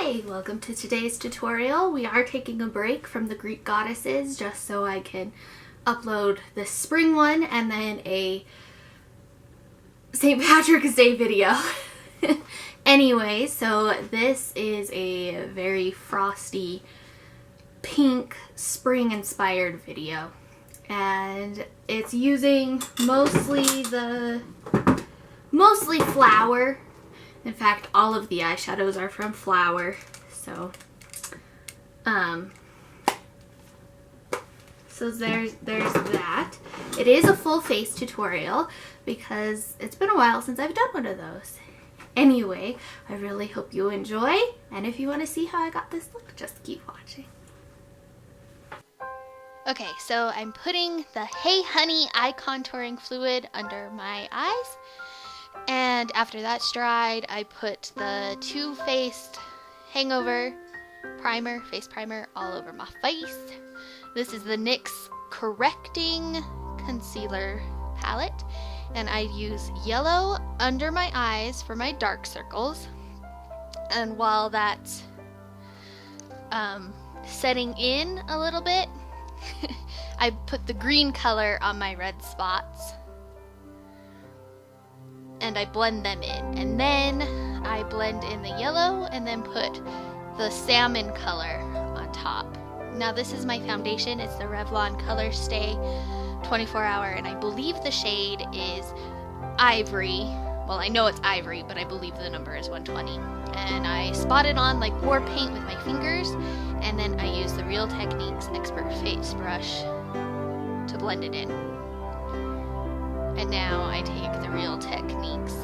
Hi, welcome to today's tutorial. We are taking a break from the Greek goddesses just so I can upload the spring one and then a St. Patrick's Day video. Anyway, so this is a very frosty pink spring inspired video, and it's using mostly Flower. In fact, all of the eyeshadows are from Flower, so there's that. It is a full face tutorial because it's been a while since I've done one of those. Anyway, I really hope you enjoy, and if you want to see how I got this look, just keep watching. Okay, so I'm putting the Hey Honey eye contouring fluid under my eyes. And after that's dried, I put the Too Faced Hangover primer, face primer, all over my face. This is the NYX Correcting Concealer palette. And I use yellow under my eyes for my dark circles. And while that's setting in a little bit, I put the green color on my red spots. And I blend them in, and then I blend in the yellow and then put the salmon color on top. Now this is my foundation. It's the Revlon Color Stay 24-hour, and I believe the shade is Ivory. Well, I know it's Ivory, but I believe the number is 120. And I spot it on like war paint with my fingers, and then I use the Real Techniques Expert Face Brush to blend it in. And now I take the Real Techniques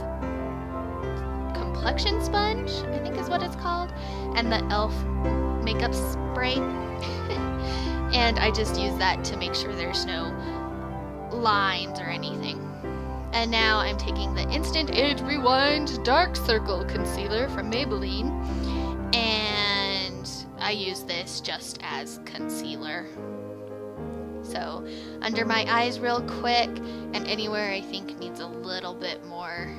complexion sponge, I think is what it's called, and the e.l.f. makeup spray. And I just use that to make sure there's no lines or anything. And now I'm taking the Instant Age Rewind Dark Circle Concealer from Maybelline, and I use this just as concealer. So under my eyes real quick, and anywhere I think needs a little bit more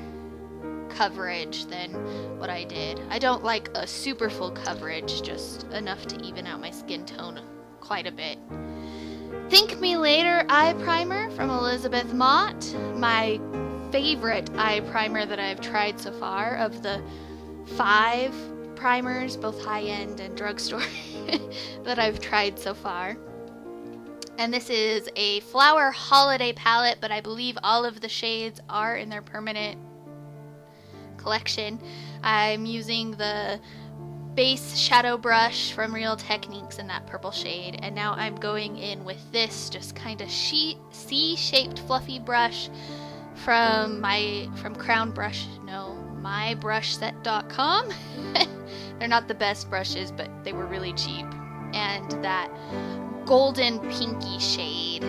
coverage than what I did. I don't like a super full coverage, just enough to even out my skin tone quite a bit. Thank Me Later eye primer from Elizabeth Mott, my favorite eye primer that I've tried so far of the 5 primers, both high-end and drugstore, that I've tried so far. And this is a Flower Holiday palette, but I believe all of the shades are in their permanent collection. I'm using the base shadow brush from Real Techniques in that purple shade, and now I'm going in with this just kind of C-shaped fluffy brush from mybrushset.com. They're not the best brushes, but they were really cheap. And that golden pinky shade,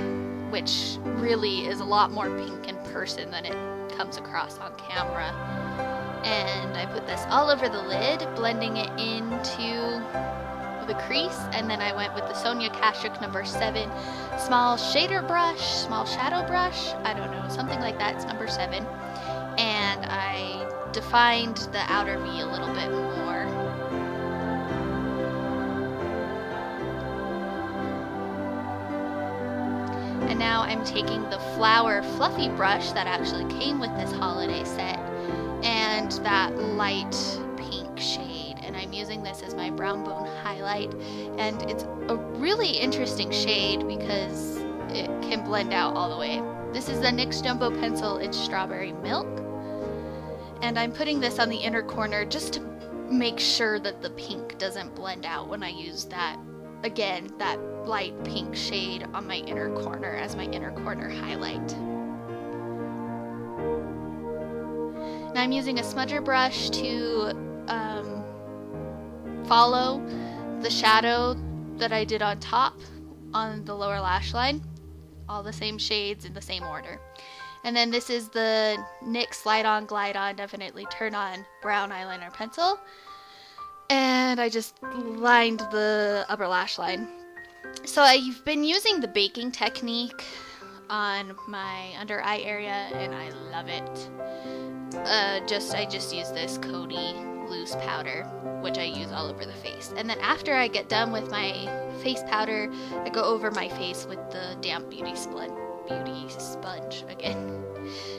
which really is a lot more pink in person than it comes across on camera. And I put this all over the lid, blending it into the crease, and then I went with the Sonia Kashuk number 7 small shader brush, small shadow brush, I don't know, something like that, it's number 7. And I defined the outer V a little bit more. And now I'm taking the Flower Fluffy brush that actually came with this holiday set, and that light pink shade, and I'm using this as my brown bone highlight. And it's a really interesting shade because it can blend out all the way. This is the NYX Jumbo Pencil in Strawberry Milk, and I'm putting this on the inner corner just to make sure that the pink doesn't blend out when I use that, again, that light pink shade on my inner corner as my inner corner highlight. Now I'm using a smudger brush to follow the shadow that I did on top on the lower lash line, all the same shades in the same order. And then this is the NYX Slide On Glide On Definitely Turn On brown eyeliner pencil, and I just lined the upper lash line. So I've been using the baking technique on my under eye area, and I love it. I just use this Coty loose powder, which I use all over the face. And then after I get done with my face powder, I go over my face with the damp beauty sponge again.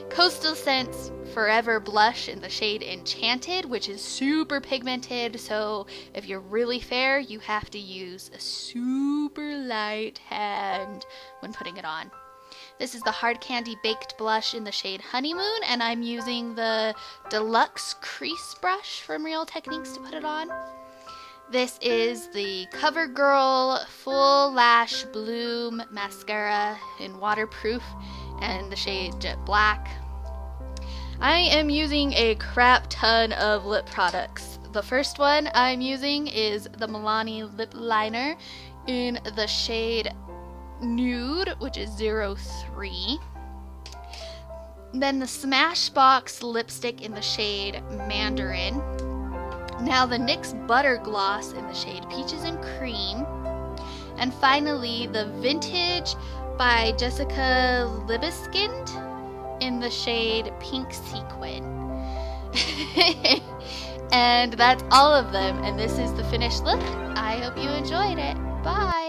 Coastal Scents Forever Blush in the shade Enchanted, which is super pigmented, so if you're really fair, you have to use a super light hand when putting it on. This is the Hard Candy Baked Blush in the shade Honeymoon, and I'm using the Deluxe Crease Brush from Real Techniques to put it on. This is the CoverGirl Full Lash Bloom Mascara in Waterproof and the shade Jet Black. I am using a crap ton of lip products. The first one I'm using is the Milani Lip Liner in the shade Nude, which is 03. Then the Smashbox lipstick in the shade Mandarin. Now the NYX Butter Gloss in the shade Peaches and Cream. And finally the Vintage by Jessica Libeskind in the shade Pink Sequin. And that's all of them, and this is the finished look. I hope you enjoyed it. Bye!